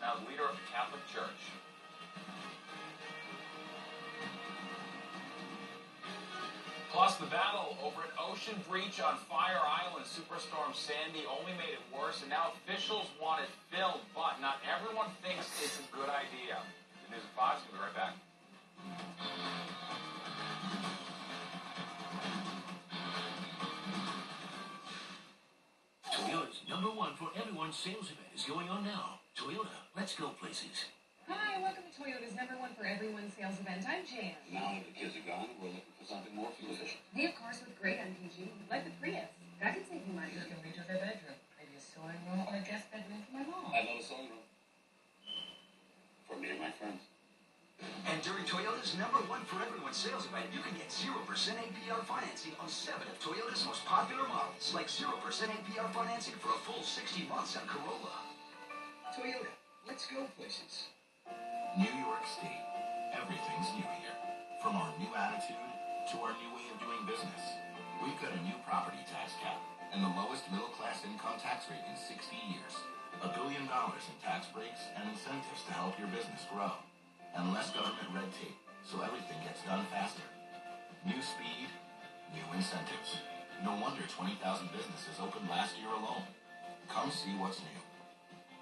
now leader of the Catholic Church. Plus, the battle over an ocean breach on Fire Island, Superstorm Sandy, only made it worse, and now officials want it filled, but not everyone thinks it's a good idea. The News at 5 is going to be right back. Toyota's #1 for everyone sales event is going on now. Toyota, let's go places. Hi, welcome to Toyota's #1 for everyone sales event. I'm Jan. Now that the kids are gone, we're looking for something more fuel efficient. We have cars with great MPG, like the Prius. That could save you money. You can redo their bedroom. Maybe a sewing room or a guest bedroom for my mom. I love a sewing room. For me and my friends. And during Toyota's #1 for everyone sales event, you can get 0% APR financing on 7 of Toyota's most popular models, like 0% APR financing for a full 60 months on Corolla. Toyota, let's go places. New York State. Everything's new here. From our new attitude to our new way of doing business. We've got a new property tax cap and the lowest middle-class income tax rate in 60 years. $1 billion in tax breaks and incentives to help your business grow. And less government red tape, so everything gets done faster. New speed, new incentives. No wonder 20,000 businesses opened last year alone. Come see what's new.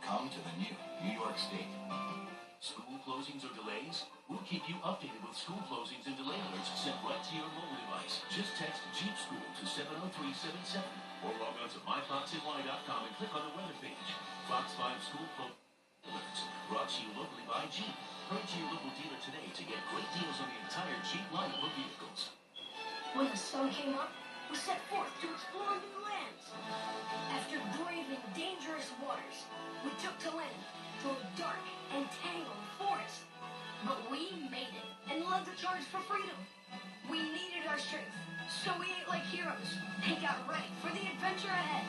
Come to the new New York State. School closings or delays? We'll keep you updated with school closings and delay alerts sent right to your mobile device. Just text Jeep School to 70377 or log on to myfoxny.com and click on the weather page. Fox 5 School Alerts brought to you locally by Jeep. Hurry to your local dealer today to get great deals on the entire Jeep lineup of vehicles. When the sun came up, we set forth to explore new lands. After braving dangerous waters, we took to land through a dark and tangled forest. But we made it and led the charge for freedom. We needed our strength, so we ate like heroes and got ready for the adventure ahead.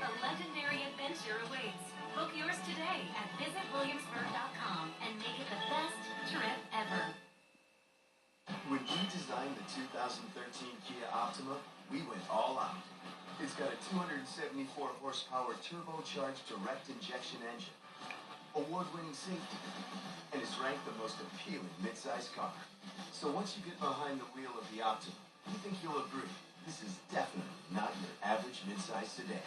A legendary adventure awaits. Book yours today at visitwilliamsburg.com and make it the best trip ever. When we designed the 2013 Kia Optima, we went all out. It's got a 274 horsepower turbocharged direct injection engine, award-winning safety, and is ranked the most appealing midsize car. So once you get behind the wheel of the Optima, you think you'll agree, this is definitely not your average midsize sedan.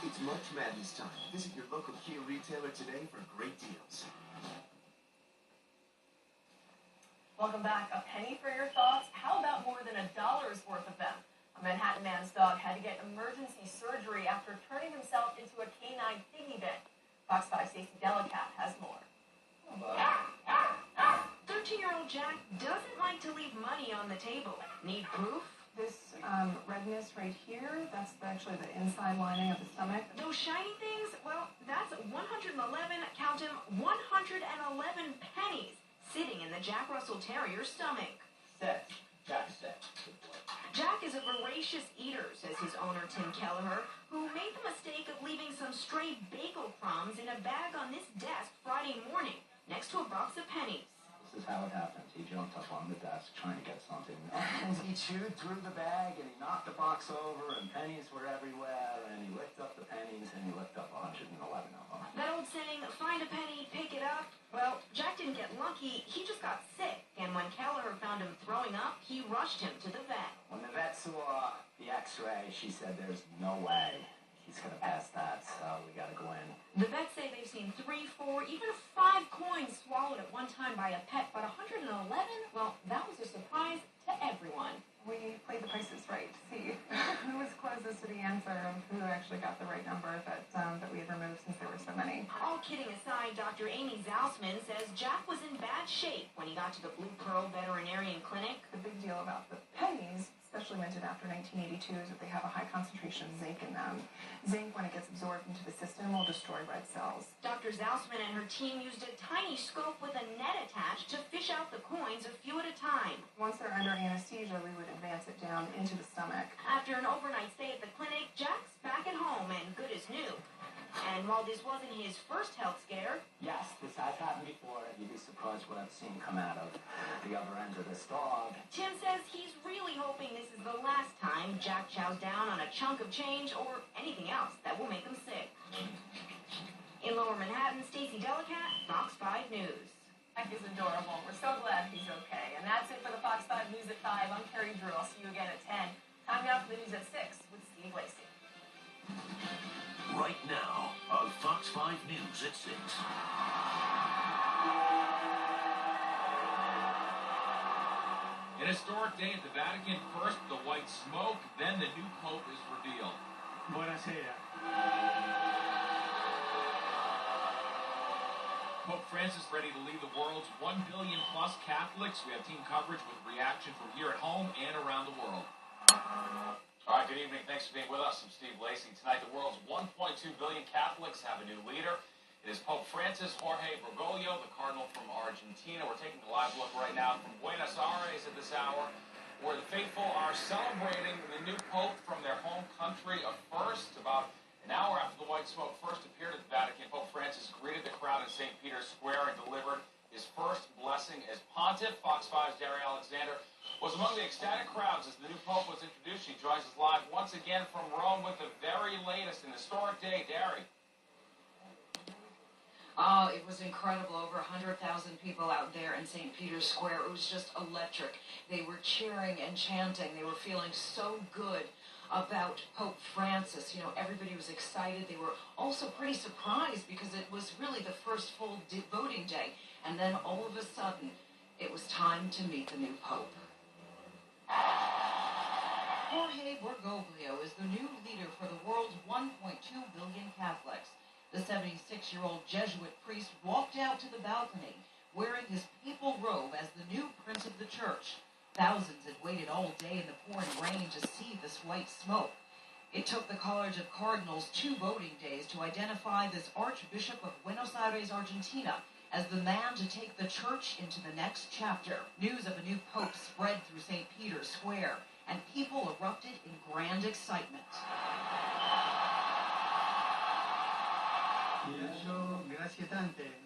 It's March Madness time. Visit your local Kia retailer today for great deals. Welcome back. A penny for your thoughts? How about more than $1's worth of them? A Manhattan man's dog had to get emergency surgery after turning himself into a canine piggy bank. Fox 5 Stacey Delacat has more. 13-year-old Jack doesn't like to leave money on the table. Need proof? This redness right here, that's actually the inside lining of the stomach. Those shiny things? Well, that's 111, count them, 111 pennies sitting in the Jack Russell Terrier's stomach. Sick. Jack's sick. Jack is a voracious eater, says his owner Tim Kelleher, who made the mistake of leaving some stray bagel crumbs in a bag on this desk Friday morning, next to a box of pennies. This is how it happened. He jumped up on the desk trying to get something, and he chewed through the bag, and he knocked the box over, and pennies were everywhere, and he licked up the pennies, and he licked up 111 of them. That old saying, find a penny, pick it up. Well, Jack didn't get lucky. He just got sick, and when Kelleher found him throwing up, he rushed him to the vet. When the vet saw the x-ray, she said there's no way he's going to pass that, so we got to go in. The vets say they've seen 3, 4, even 5 coins swallowed at one time by a pet, but 111? Well, that was a surprise to everyone. We played the prices right to see who was closest to the answer of who actually got the right number that we had removed since there were so many. All kidding aside, Dr. Amy Zausman says Jack was in bad shape when he got to the Blue Pearl Veterinarian Clinic. The big deal about the pennies, especially minted after 1982, is that they have a high concentration of zinc in them. Zinc, when it gets absorbed into the system, will destroy red cells. Dr. Zausman and her team used a tiny scope with a net attached to fish out the coins a few at a time. Once they're under anesthesia, we would advance it down into the stomach. After an overnight stay at the clinic, Jack's back at home and good as new. And while this wasn't his first health scare... Yes, this has happened before. You'd be surprised what I've seen come out of the other end of this dog. Tim says he's really hoping this is the last time Jack chows down on a chunk of change or anything else that will make him sick. In Lower Manhattan, Stacey Delicat, Fox 5 News. Jack is adorable. We're so glad he's okay. And that's it for the Fox 5 News at 5. I'm Carrie Drew. I'll see you again at 10. Time now for the news at 6 with Steve Lacey. Right now on Fox 5 News at 6. An historic day at the Vatican. First, the white smoke, then the new pope is revealed. Buonasera. Pope Francis ready to lead the world's 1 billion plus Catholics. We have team coverage with reaction from here at home and around the world. All right, good evening. Thanks for being with us. I'm Steve Lacey. Tonight, the world's 1.2 billion Catholics have a new leader. It is Pope Francis Jorge Bergoglio, the cardinal from Argentina. We're taking a live look right now from Buenos Aires at this hour, where the faithful are celebrating the new pope from their home country of first. About an hour after the white smoke first appeared at the Vatican, Pope Francis greeted the crowd in St. Peter's Square and delivered his first blessing as pontiff. Fox 5's Derry Alexander was among the ecstatic crowds as the new pope was introduced. She joins us live once again from Rome with the very latest, an historic day. Derry. It was incredible. Over 100,000 people out there in St. Peter's Square. It was just electric. They were cheering and chanting. They were feeling so good about Pope Francis. You know, everybody was excited. They were also pretty surprised because it was really the first full voting day. And then all of a sudden, it was time to meet the new Pope. Jorge Bergoglio is the new leader for the world's 1.2 billion Catholics. The 76-year-old Jesuit priest walked out to the balcony wearing his papal robe as the new prince of the church. Thousands had waited all day in the pouring rain to see this white smoke. It took the College of Cardinals 2 voting days to identify this Archbishop of Buenos Aires, Argentina, as the man to take the church into the next chapter. News of a new pope spread through St. Peter's Square, and people erupted in grand excitement. Grazie tante.